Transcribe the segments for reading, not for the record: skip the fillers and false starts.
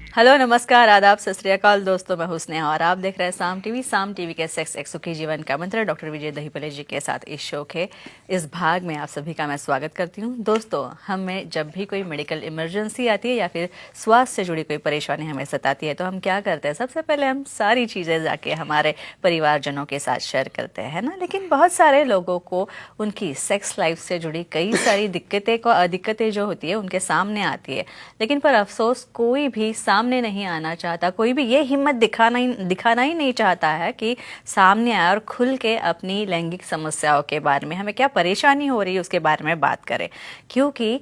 Hello, नमस्कार, आदाब, सत श्री अकाल दोस्तों। मैं हूं स्नेहा और आप देख रहे हैं साम टीवी के सेक्स एक सुखी जीवन का मंत्र डॉक्टर विजय दहीपले जी के साथ इस शो के इस भाग में आप सभी का मैं स्वागत करती हूं। दोस्तों, हमें जब भी कोई मेडिकल इमरजेंसी आती है या फिर स्वास्थ्य से जुड़ी कोई परेशानी हमें सताती है तो हम क्या करते हैं? सबसे पहले हम सारी चीज़ें जाके हमारे परिवारजनों के साथ शेयर करते हैं ना। लेकिन बहुत सारे लोगों को उनकी सेक्स लाइफ से जुड़ी कई सारी दिक्कतें जो होती है उनके सामने आती है, लेकिन पर अफसोस कोई भी सामने नहीं आना चाहता। कोई भी ये हिम्मत दिखाना ही नहीं चाहता है कि सामने आए और खुल के अपनी लैंगिक समस्याओं के बारे में, हमें क्या परेशानी हो रही है उसके बारे में बात करें। क्योंकि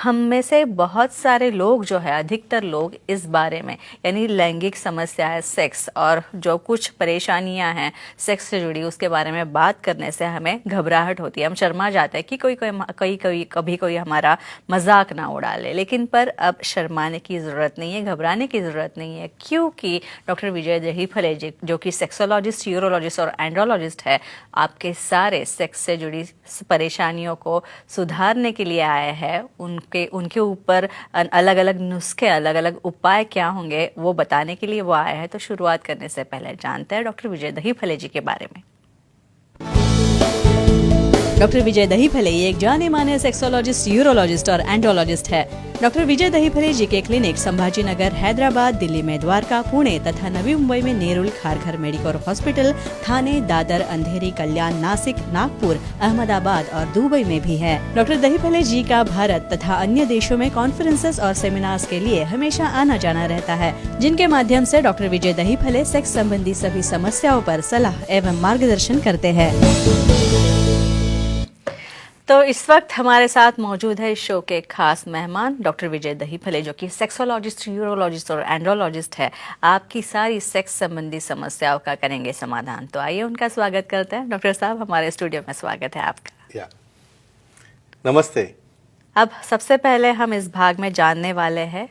हम में से बहुत सारे लोग जो है, अधिकतर लोग इस बारे में, यानी लैंगिक समस्याएं, सेक्स और जो कुछ परेशानियां हैं सेक्स से जुड़ी, उसके बारे में बात करने से हमें घबराहट होती है। हम शर्मा जाते हैं कि कभी कोई हमारा मजाक ना उड़ा ले। लेकिन पर अब शर्माने की ज़रूरत नहीं है, घबराने की ज़रूरत नहीं है, क्योंकि डॉक्टर विजय दहीफले जी, जो कि सेक्सोलॉजिस्ट, यूरोलॉजिस्ट और एंड्रोलॉजिस्ट है, आपके सारे सेक्स से जुड़ी परेशानियों को सुधारने के लिए आए हैं। उनके ऊपर अलग अलग नुस्खे, अलग अलग उपाय क्या होंगे वो बताने के लिए वो आए हैं। तो शुरुआत करने से पहले जानते हैं डॉक्टर विजय दहीफले जी के बारे में। डॉक्टर विजय दहीफले एक जाने माने सेक्सोलॉजिस्ट, यूरोलॉजिस्ट और एंड्रोलॉजिस्ट है। डॉक्टर विजय दहीफले जी के क्लिनिक संभाजीनगर, हैदराबाद, दिल्ली में द्वारका, पुणे तथा नवी मुंबई में नेरुल, खारघर मेडिकोर हॉस्पिटल, थाने, दादर, अंधेरी, कल्याण, नासिक, नागपुर, अहमदाबाद और दुबई में भी है। डॉक्टर दहीफले जी का भारत तथा अन्य देशों में कॉन्फ्रेंसेस और सेमिनार्स के लिए हमेशा आना जाना रहता है, जिनके माध्यम से डॉक्टर विजय दहीफले सेक्स संबंधी सभी समस्याओं पर सलाह एवं मार्गदर्शन करते हैं। तो इस वक्त हमारे साथ मौजूद है इस शो के खास मेहमान डॉक्टर विजय दहीफले, जो कि सेक्सोलॉजिस्ट, यूरोलॉजिस्ट और एंड्रोलॉजिस्ट है। आपकी सारी सेक्स संबंधी समस्याओं का करेंगे समाधान। तो आइए उनका स्वागत करते हैं। डॉक्टर साहब, हमारे स्टूडियो में स्वागत है आपका। नमस्ते। अब सबसे पहले हम इस भाग में जानने वाले हैं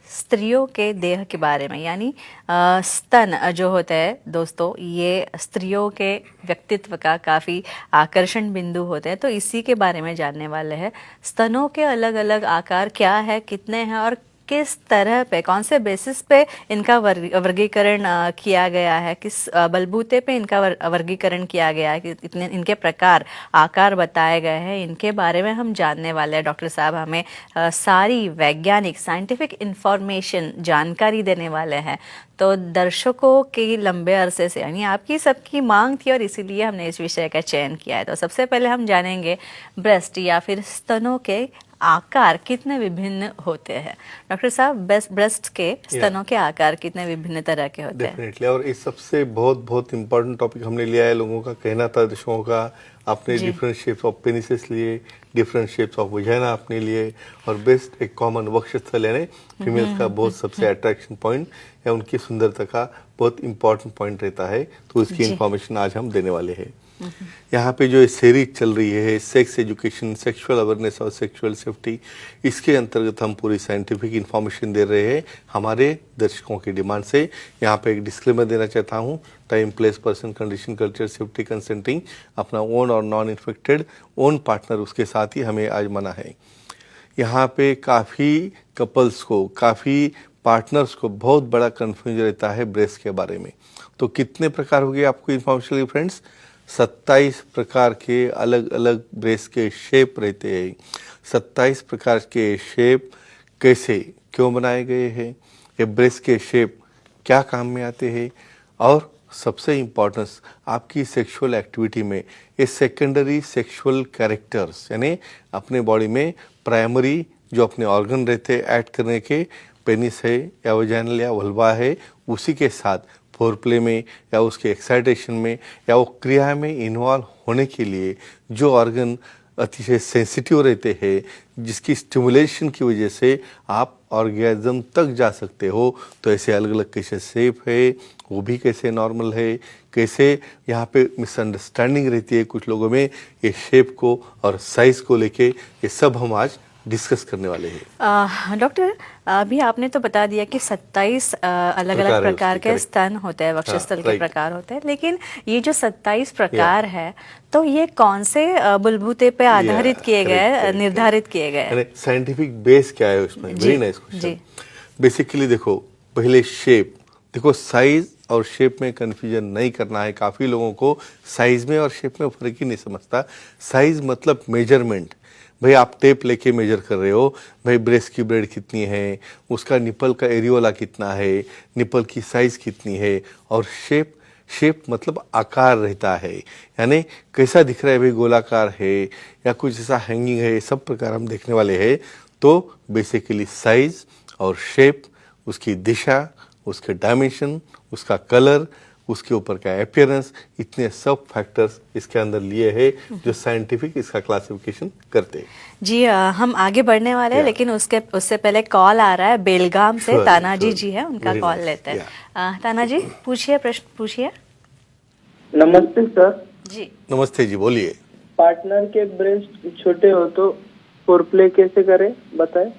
स्त्रियों के देह के बारे में, यानी स्तन जो होते हैं दोस्तों, ये स्त्रियों के व्यक्तित्व का काफ़ी आकर्षण बिंदु होते हैं। तो इसी के बारे में जानने वाले हैं। स्तनों के अलग अलग आकार क्या है, कितने हैं और किस तरह पे, कौन से बेसिस पे इनका वर्गीकरण किया गया है, किस बलबूते पे इनका वर्गीकरण किया गया है, कि इतने इनके प्रकार, आकार बताए गए हैं, इनके बारे में हम जानने वाले हैं। डॉक्टर साहब हमें सारी वैज्ञानिक, साइंटिफिक इंफॉर्मेशन, जानकारी देने वाले हैं। तो दर्शकों की लंबे अरसे से, यानी आपकी सबकी मांग थी और इसीलिए हमने इस विषय का चयन किया है। तो सबसे पहले हम जानेंगे ब्रेस्ट या फिर स्तनों के आकार कितने विभिन्न होते हैं। डॉक्टर साहब, ब्रेस्ट के स्तनों के आकार कितने विभिन्न तरह के होते हैं? डेफिनेटली। और इस सबसे बहुत इम्पोर्टेंट टॉपिक हमने लिया है। लोगों का कहना था, दर्शकों का, आपने डिफरेंट शेप्स ऑफ पेनिसेस लिए, डिफरेंट शेप्स ऑफ वजाइना आपने लिए, और बेस्ट एक कॉमन वक्षस्थल, यानी फीमेल्स का बहुत सबसे अट्रैक्शन पॉइंट या उनकी सुंदरता का बहुत इंपॉर्टेंट पॉइंट रहता है। तो इसकी इंफॉर्मेशन आज हम देने वाले हैं। यहाँ पे जो सीरीज चल रही है सेक्स एजुकेशन, सेक्सुअल अवेयरनेस और सेक्सुअल सेफ्टी, इसके अंतर्गत हम पूरी साइंटिफिक इंफॉर्मेशन दे रहे हैं हमारे दर्शकों की डिमांड से। यहाँ पे एक डिस्क्लेमर देना चाहता हूँ, time, place, person, condition, culture, safety, consenting, अपना ओन और नॉन इन्फेक्टेड ओन पार्टनर, उसके साथ ही हमें आज मना है। यहाँ पे काफ़ी कपल्स को, काफ़ी पार्टनर्स को बहुत बड़ा कन्फ्यूजन रहता है ब्रेस्ट के बारे में। तो कितने प्रकार हो गए आपको इन्फॉर्मेशन फ्रेंड्स? 27 प्रकार के अलग अलग ब्रेस्ट के शेप रहते हैं। 27 प्रकार के शेप कैसे, क्यों बनाए गए हैं, ये ब्रेस्ट के शेप क्या काम में आते हैं, और सबसे इम्पोर्टेंस आपकी सेक्सुअल एक्टिविटी में ये सेकेंडरी सेक्सुअल कैरेक्टर्स, यानी अपने बॉडी में प्राइमरी जो अपने ऑर्गन रहते हैं ऐड करने के, पेनिस है या वजाइनल या वल्वा है, उसी के साथ फोरप्ले में या उसके एक्साइटेशन में या वो क्रिया में इन्वॉल्व होने के लिए जो ऑर्गन अतिशय सेंसिटिव रहते हैं, जिसकी स्टिमुलेशन की वजह से आप ऑर्गेज्म तक जा सकते हो। तो ऐसे अलग अलग कैसे शेप है, वो भी कैसे नॉर्मल है, कैसे यहाँ पे मिसअंडरस्टैंडिंग रहती है कुछ लोगों में ये शेप को और साइज को लेके, ये सब हम आज डिस्कस करने वाले हैं। डॉक्टर, अभी आपने तो बता दिया कि 27 अलग अलग प्रकार के स्तन होते हैं, वक्षस्थल के प्रकार होते हैं, लेकिन ये जो 27 प्रकार है, तो ये कौन से बलबूते पे आधारित किए गए, निर्धारित किए गए? साइंटिफिक बेस क्या है उसमें? Very nice question. बेसिकली देखो, पहले शेप, देखो साइज और शेप में कन्फ्यूजन नहीं करना है। काफ़ी लोगों को साइज में और शेप में फ़र्क ही नहीं समझता। साइज मतलब मेजरमेंट, भाई आप टेप लेके मेजर कर रहे हो, भाई ब्रेस्ट की ब्रेड कितनी है, उसका निपल का एरियोला कितना है, निपल की साइज़ कितनी है। और शेप, शेप मतलब आकार रहता है, यानी कैसा दिख रहा है, भाई गोलाकार है या कुछ ऐसा हैंगिंग है, सब प्रकार हम देखने वाले हैं। तो बेसिकली साइज और शेप, उसकी दिशा, उसके डायमेंशन, उसका कलर, उसके ऊपर का अपीयरेंस, इतने सब फैक्टर्स इसके अंदर लिए हैं जो साइंटिफिक इसका क्लासिफिकेशन करते हैं। जी हम आगे बढ़ने वाले हैं, Yeah. लेकिन उससे पहले कॉल आ रहा है बेलगाम से। Surely, Tanaji surely. जी है, उनका Very कॉल nice. लेते हैं। तानाजी पूछिए, प्रश्न पूछिए। नमस्ते सर। जी नमस्ते जी, बोलिए। पार्टनर के ब्रेस्ट छोटे हो तो फोरप्ले कैसे करें, बताएं।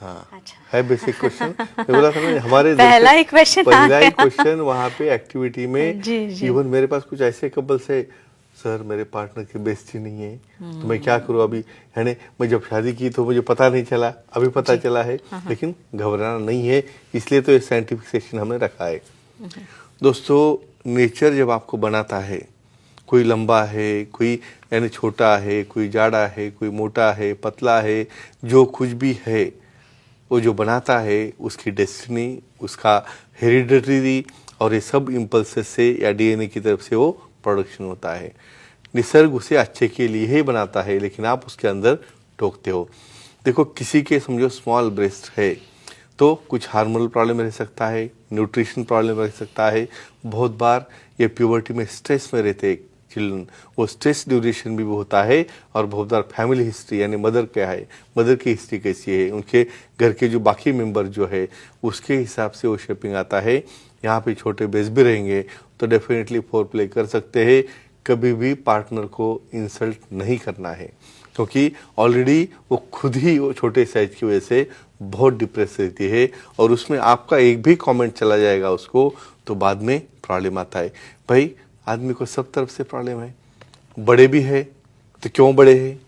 हाँ, अच्छा। है बेसिक क्वेश्चन। मैं बोला था ना, हमारे पहला ही question आ पहला ही गया। क्वेश्चन वहाँ पे एक्टिविटी में। जी, जी। इवन मेरे पास कुछ ऐसे कपल्स है, सर मेरे पार्टनर की बेइज्जती नहीं है तो मैं क्या करूँ अभी, है ना। मैं जब शादी की तो मुझे पता नहीं चला, अभी पता चला है, लेकिन घबराना नहीं है। इसलिए तो ये साइंटिफिक सेशन हमने रखा है। दोस्तों, नेचर जब आपको बनाता है, कोई लंबा है, कोई यानी छोटा है, कोई जाड़ा है, कोई मोटा है, पतला है, जो कुछ भी है वो जो बनाता है उसकी डेस्टिनी, उसका हेरिडिटरी और ये सब इम्पल्सेस से या डीएनए की तरफ से वो प्रोडक्शन होता है। निसर्ग उसे अच्छे के लिए ही बनाता है, लेकिन आप उसके अंदर टोकते हो। देखो, किसी के समझो स्मॉल ब्रेस्ट है तो कुछ हार्मोनल प्रॉब्लम रह सकता है, न्यूट्रिशन प्रॉब्लम रह सकता है। बहुत बार ये प्यूबर्टी में स्ट्रेस में रहते हैं चिल्ड्रन, वो स्ट्रेस ड्यूरेशन भी होता है। और बहुत बार फैमिली हिस्ट्री, यानी मदर क्या है, मदर की हिस्ट्री कैसी है, उनके घर के जो बाकी मेंबर जो है उसके हिसाब से वो शेपिंग आता है। यहाँ पे छोटे बेस भी रहेंगे तो डेफिनेटली फोर प्ले कर सकते हैं। कभी भी पार्टनर को इंसल्ट नहीं करना है, क्योंकि ऑलरेडी वो खुद ही वो छोटे साइज की वजह से बहुत डिप्रेस रहती है। और उसमें आपका एक भी कमेंट चला जाएगा उसको तो बाद में प्रॉब्लम आता है। भाई आदमी को सब तरफ से प्रॉब्लम है, बड़े भी है तो क्यों बड़े हैं,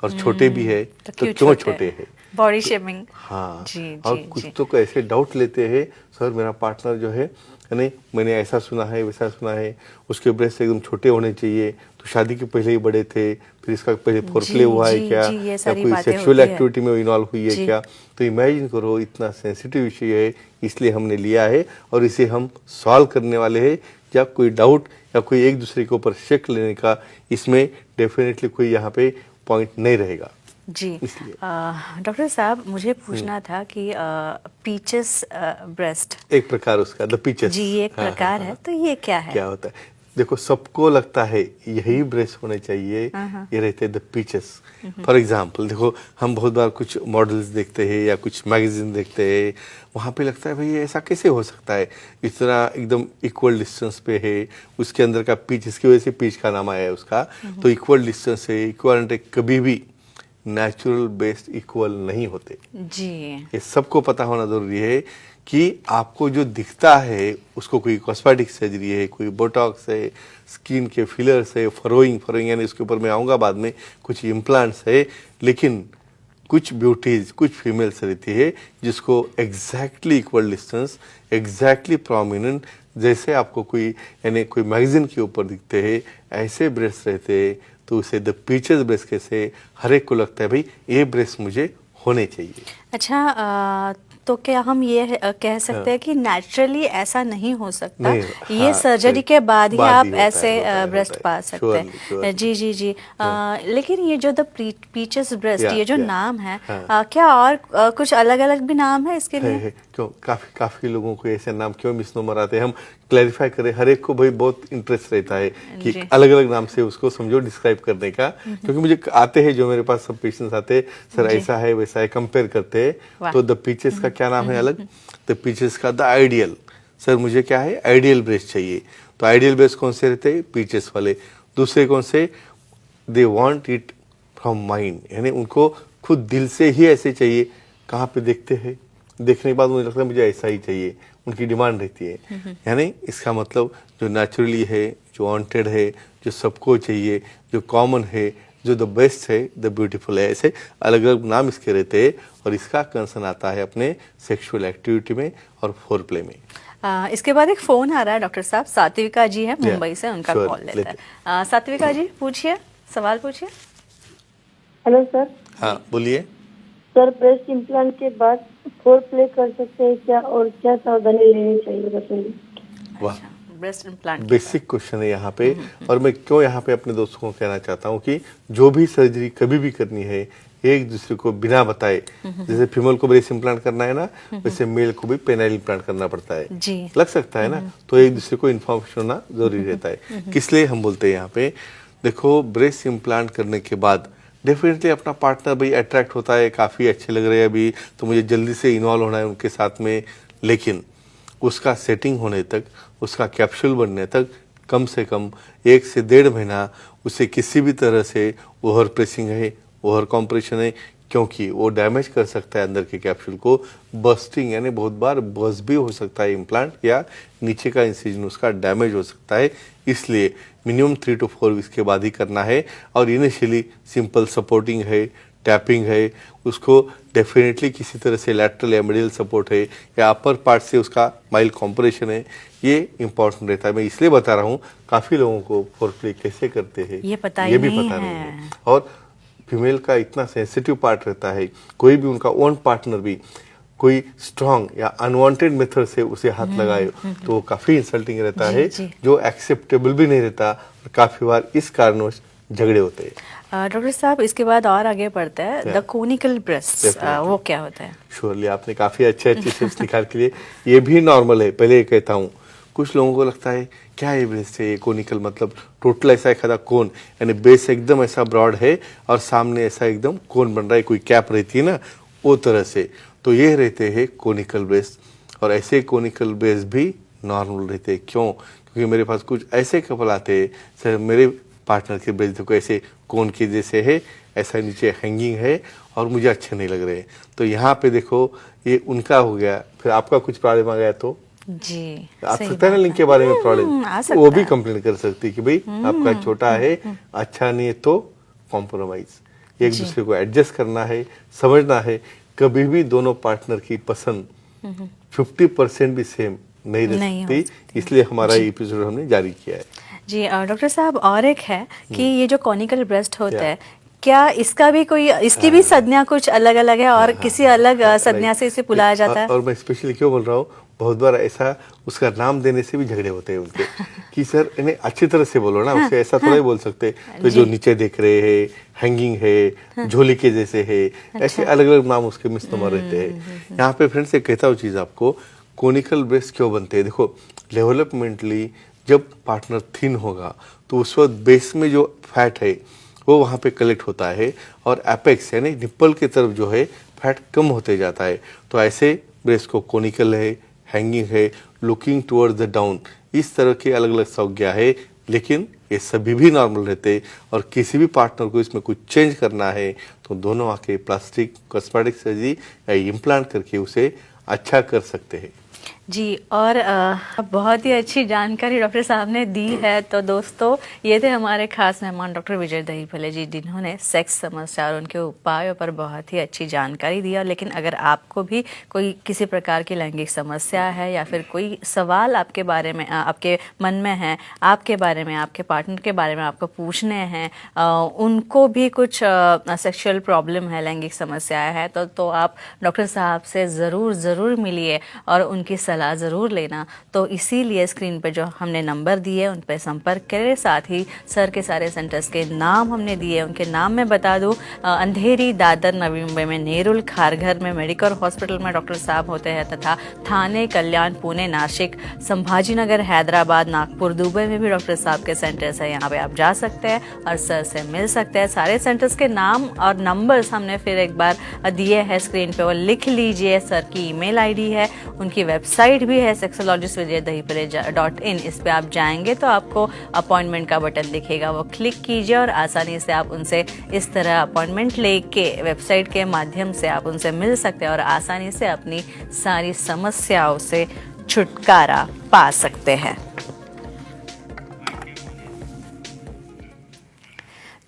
और छोटे भी है तो क्यों छोटे हैं। Body shaming. हाँ, जी, और जी, कुछ जी। तो ऐसे डाउट लेते हैं, सर मेरा पार्टनर जो है, यानी मैंने ऐसा सुना है वैसा सुना है, उसके ब्रेस्ट एकदम छोटे होने चाहिए, तो शादी के पहले ही बड़े थे, फिर इसका पहले फोरप्ले हुआ है जी, क्या, जी, ये या सारी कोई बातें सेक्सुअल होती है। एक्टिविटी में इन्वॉल्व हुई है जी। क्या। तो इमेजिन करो, इतना सेंसिटिव विषय है, इसलिए हमने लिया है और इसे हम सॉल्व करने वाले हैं। या कोई डाउट या कोई एक दूसरे के ऊपर शेक लेने का इसमें डेफिनेटली कोई यहाँ पे पॉइंट नहीं रहेगा। जी इसलिए डॉक्टर साहब, मुझे पूछना था कि पीचेस ब्रेस्ट, एक प्रकार उसका द पिचेस, जी ये एक प्रकार है, तो ये क्या है? क्या होता है, देखो सबको लगता है यही ब्रेस्ट होने चाहिए, ये रहते हैं द पिचेस। फॉर एग्जाम्पल देखो, हम बहुत बार कुछ मॉडल्स देखते हैं या कुछ मैगजीन देखते हैं, वहाँ पे लगता है भाई ऐसा कैसे हो सकता है, इतना एकदम इक्वल डिस्टेंस पे है, उसके अंदर का पिच, इसकी वजह से पिच का नाम आया है उसका। तो इक्वल डिस्टेंस है, इक्वल कभी भी नेचुरल बेस्ट इक्वल नहीं होते। जी ये सबको पता होना जरूरी है कि आपको जो दिखता है उसको कोई कॉस्मेटिक सर्जरी है, कोई बोटॉक्स है, स्किन के फिलर्स है, फरोइंग यानी इसके ऊपर मैं आऊँगा बाद में, कुछ इम्प्लांट्स है, लेकिन कुछ ब्यूटीज, कुछ फीमेल्स रहती है जिसको exactly equal distance, exactly prominent, जैसे आपको कोई यानी कोई मैगजीन के ऊपर दिखते हैं ऐसे ब्रेस्ट रहते हैं। तो उसे द पीचेस ब्रेस्ट कैसे हर एक को लगता है भाई ये ब्रेस्ट मुझे होने चाहिए। अच्छा, तो क्या हम ये कह सकते हैं कि नेचुरली ऐसा नहीं हो सकता, नहीं, ये हाँ, सर्जरी सही। के बाद ही बाद आप ही होता है, ऐसे होता है, ब्रेस्ट होता है। पा सकते हैं? Surely. जी जी जी। लेकिन ये जो द पीचेस ब्रेस्ट, Yeah, ये जो yeah. नाम है, हाँ। क्या और कुछ अलग अलग भी नाम है इसके लिए? है। क्यों काफी लोगों को ऐसे नाम क्यों मिसनोमर आते हैं, हम क्लैरिफाई करें। हर एक को भाई बहुत इंटरेस्ट रहता है कि जी। अलग अलग नाम से उसको समझो डिस्क्राइब करने का, क्योंकि मुझे आते हैं जो मेरे पास सब पेशेंट्स आते हैं, सर जी। ऐसा है वैसा है, कंपेयर करते वाह। हैं। तो द पीचेस का क्या नाम है अलग, द पीचेस का द आइडियल, सर मुझे क्या है आइडियल ब्रेस्ट चाहिए। तो आइडियल ब्रेस्ट कौन से रहते हैं, पीचेस वाले। दूसरे कौन से, they want it from mind, यानी उनको खुद दिल से ही ऐसे चाहिए। कहाँ पे देखते हैं, देखने के बाद मुझे लगता है मुझे ऐसा ही चाहिए, उनकी डिमांड रहती है। यानी इसका मतलब जो नेचुरली है, जो वांटेड है, जो सबको चाहिए, जो कॉमन है, जो द बेस्ट है, द ब्यूटीफुल है, ऐसे अलग अलग नाम इसके रहते हैं। और इसका कंसर्न आता है अपने सेक्सुअल एक्टिविटी में और फोरप्ले में। इसके बाद एक फोन आ रहा है डॉक्टर साहब, सात्विका जी है मुंबई से, उनका sure, कॉल लेते हैं। सात्विका जी पूछिए, सवाल पूछिए। Hello sir. हाँ बोलिए। सर, ब्रेस्ट इम्प्लांट के बाद फोर प्ले कर सकते हैं क्या, और क्या सावधानी लेनी चाहिए बताइए। वाह, ब्रेस्ट इम्प्लांट बेसिक क्वेश्चन है यहाँ पे। और मैं क्यों यहाँ पे अपने दोस्तों को कहना चाहता हूँ कि जो भी सर्जरी कभी भी करनी है एक दूसरे को बिना बताए, जैसे फीमेल को ब्रेस्ट इम्प्लांट करना है ना, वैसे मेल को भी पेनाइल इम्प्लांट करना पड़ता है जी। लग सकता है ना, तो एक दूसरे को इन्फॉर्मेशन होना जरूरी रहता है। किस लिए हम बोलते हैं यहाँ पे, देखो ब्रेस्ट इम्प्लांट करने के बाद डेफिनेटली अपना पार्टनर भाई अट्रैक्ट होता है, काफ़ी अच्छे लग रहे हैं अभी, तो मुझे जल्दी से इन्वॉल्व होना है उनके साथ में, लेकिन उसका सेटिंग होने तक, उसका कैप्सूल बनने तक कम से कम 1 से 1.5 महीना उसे किसी भी तरह से ओवर प्रेसिंग है, ओवर कॉम्प्रेशन है, क्योंकि वो डैमेज कर सकता है अंदर के कैप्सूल को, बस्टिंग यानी बहुत बार बस्ट भी हो सकता है इम्प्लांट, या नीचे का इंसिजन उसका डैमेज हो सकता है। इसलिए मिनिमम 3 to 4 वीक्स के बाद ही करना है। और इनिशियली सिंपल सपोर्टिंग है, टैपिंग है, उसको डेफिनेटली किसी तरह से लैटरल या मिडिल सपोर्ट है, या अपर पार्ट से उसका माइल्ड कॉम्प्रेशन है, ये इंपॉर्टेंट रहता है। मैं इसलिए बता रहा हूँ, काफ़ी लोगों को फोरप्ले कैसे करते हैं ये पता ये ही भी नहीं पता है। नहीं है। और फीमेल का इतना सेंसिटिव पार्ट रहता है, कोई भी उनका ओन पार्टनर भी कोई स्ट्रांग या अनवांटेड मेथड से उसे हाथ लगाए तो वो काफी इंसल्टिंग रहता जी, है, जी। जो एक्सेप्टेबल भी नहीं रहता, और काफी बार इस कारणवश झगड़े होते हैं। डॉक्टर साहब इसके बाद और आगे बढ़ता है, the Yeah. Conical breast, Definitely. वो क्या होता है? श्योरली आपने काफी अच्छे टिप्स निकाल के लिए, ये भी नॉर्मल है। पहले ये कहता हूँ, कुछ लोगों को लगता है क्या ये ब्रेस्ट है, ये कोनिकल मतलब टोटल ऐसा एक आधा कोन, यानी बेस एकदम ऐसा ब्रॉड है और सामने ऐसा एकदम कोन बन रहा है, कोई कैप रहती है ना वो तरह से, तो ये रहते हैं कोनिकल ब्रेस्ट। और ऐसे कोनिकल ब्रेस्ट भी नॉर्मल रहते हैं। क्यों? क्योंकि मेरे पास कुछ ऐसे कपल आते हैं, सर मेरे पार्टनर के ब्रेस्ट देखो ऐसे कोन के जैसे है, ऐसा नीचे हैंगिंग है और मुझे अच्छे नहीं लग रहे। तो यहाँ पे देखो ये उनका हो गया, फिर आपका कुछ प्रॉब्लम आ गया तो जी, आ सही सकता है ना बात लिंक के बारे में प्रॉब्लम, आ वो सकता भी है। कंप्लेन कर सकती है कि भाई आपका छोटा है, अच्छा नहीं है, तो कॉम्प्रोमाइज, एक जी। दूसरे को एडजस्ट करना है, समझना है। कभी भी दोनों पार्टनर की पसंद 50% भी सेम नहीं रह नहीं हो सकती, इसलिए हमारा ये एपिसोड हमने जारी किया है। जी। डॉक्टर साहब और एक है कि ये जो कॉनिकल ब्रेस्ट होता Yeah. है, क्या इसका भी कोई, इसकी भी संज्ञा कुछ अलग अलग है और किसी अलग संज्ञा से इसे बुलाया जाता है? और मैं स्पेशली क्यों बोल रहा हूँ, बहुत बार ऐसा उसका नाम देने से भी झगड़े होते हैं उनके कि सर इन्हें अच्छी तरह से बोलो ना, उसे ऐसा थोड़ा ही बोल सकते, तो जो नीचे देख रहे हैं, हैंगिंग है, झोली के जैसे है, ऐसे अलग अलग नाम उसके मिसनोमर रहते हैं। यहाँ पे फ्रेंड्स एक कहता हूँ चीज़ आपको, कोनिकल ब्रेस्ट क्यों बनते हैं। देखो डेवलपमेंटली जब पार्टनर थिन होगा तो उस वक्त बेस में जो फैट है वो वहाँ पे कलेक्ट होता है, और एपेक्स यानी निप्पल की तरफ जो है फैट कम होते जाता है। तो ऐसे ब्रेस्ट को कोनिकल है, हैंगिंग है, लुकिंग टुवर्ड्स द डाउन, इस तरह की अलग अलग संज्ञा है, लेकिन ये सभी भी नॉर्मल रहते हैं। और किसी भी पार्टनर को इसमें कुछ चेंज करना है तो दोनों आके प्लास्टिक कॉस्मेटिक सर्जरी या इम्प्लांट करके उसे अच्छा कर सकते हैं। जी। और बहुत ही अच्छी जानकारी डॉक्टर साहब ने दी है। तो दोस्तों ये थे हमारे खास मेहमान डॉक्टर विजय दहीफले जी, जिन्होंने सेक्स समस्या और उनके उपायों पर बहुत ही अच्छी जानकारी दिया। लेकिन अगर आपको भी कोई किसी प्रकार की लैंगिक समस्या है या फिर कोई सवाल आपके बारे में, आपके मन में है, आपके बारे में, आपके पार्टनर के बारे में आपको पूछने हैं, उनको भी कुछ सेक्सुअल प्रॉब्लम है, लैंगिक समस्या है, तो आप डॉक्टर साहब से ज़रूर मिलिए और उनकी सलाह ज़रूर लेना। तो इसीलिए स्क्रीन पे जो हमने नंबर दिए उन पर संपर्क करें। साथ ही सर के सारे सेंटर्स के नाम हमने दिए, उनके नाम मैं बता दूं, अंधेरी, दादर, नवी मुंबई में नेरुल, खारघर में मेडिकल हॉस्पिटल में डॉक्टर साहब होते हैं, तथा थाने, कल्याण, पुणे, नासिक, संभाजीनगर, हैदराबाद, नागपुर, दुबई में भी डॉक्टर साहब के सेंटर्स हैं। यहाँ पे आप जा सकते हैं और सर से मिल सकते हैं। सारे सेंटर्स के नाम और नंबर्स हमने फिर एक बार दिए हैं स्क्रीन पे, वो लिख लीजिए। सर की ईमेल आईडी है, उनकी वेबसाइट भी है sexologist.in। इस पे आप जाएंगे तो आपको अपॉइंटमेंट का बटन दिखेगा, वो क्लिक कीजिए और आसानी से आप उनसे इस तरह अपॉइंटमेंट लेके वेबसाइट के माध्यम से आप उनसे मिल सकते हैं और आसानी से अपनी सारी समस्याओं से छुटकारा पा सकते हैं।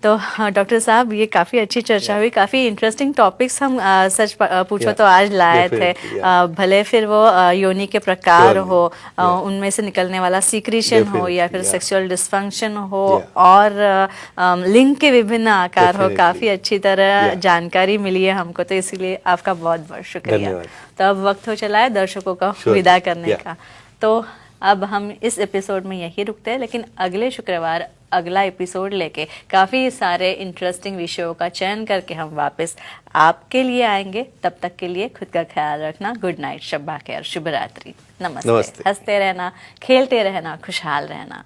तो डॉक्टर साहब ये काफ़ी अच्छी चर्चा हुई, काफ़ी इंटरेस्टिंग टॉपिक्स हम पूछो Yeah, तो आज लाए थे। definitely, yeah. भले फिर वो योनि के प्रकार Surely, हो, yeah. उनमें से निकलने वाला सीक्रेशन हो या Definitely, फिर yeah. सेक्सुअल डिस्फंक्शन हो, Yeah. और लिंग के विभिन्न आकार हो, Definitely. काफ़ी अच्छी तरह Yeah. जानकारी मिली है हमको, तो इसीलिए आपका बहुत बहुत शुक्रिया। धन्यवाद। तो अब वक्त हो चला है दर्शकों का Sure. विदा करने Yeah. का। तो अब हम इस एपिसोड में यही रुकते हैं, लेकिन अगले शुक्रवार अगला एपिसोड लेके काफ़ी सारे इंटरेस्टिंग विषयों का चयन करके हम वापस आपके लिए आएंगे। तब तक के लिए खुद का ख्याल रखना। गुड नाइट, शब्बा खैर, शुभ रात्रि, नमस्ते। नमस्ते। हंसते रहना, खेलते रहना, खुशहाल रहना।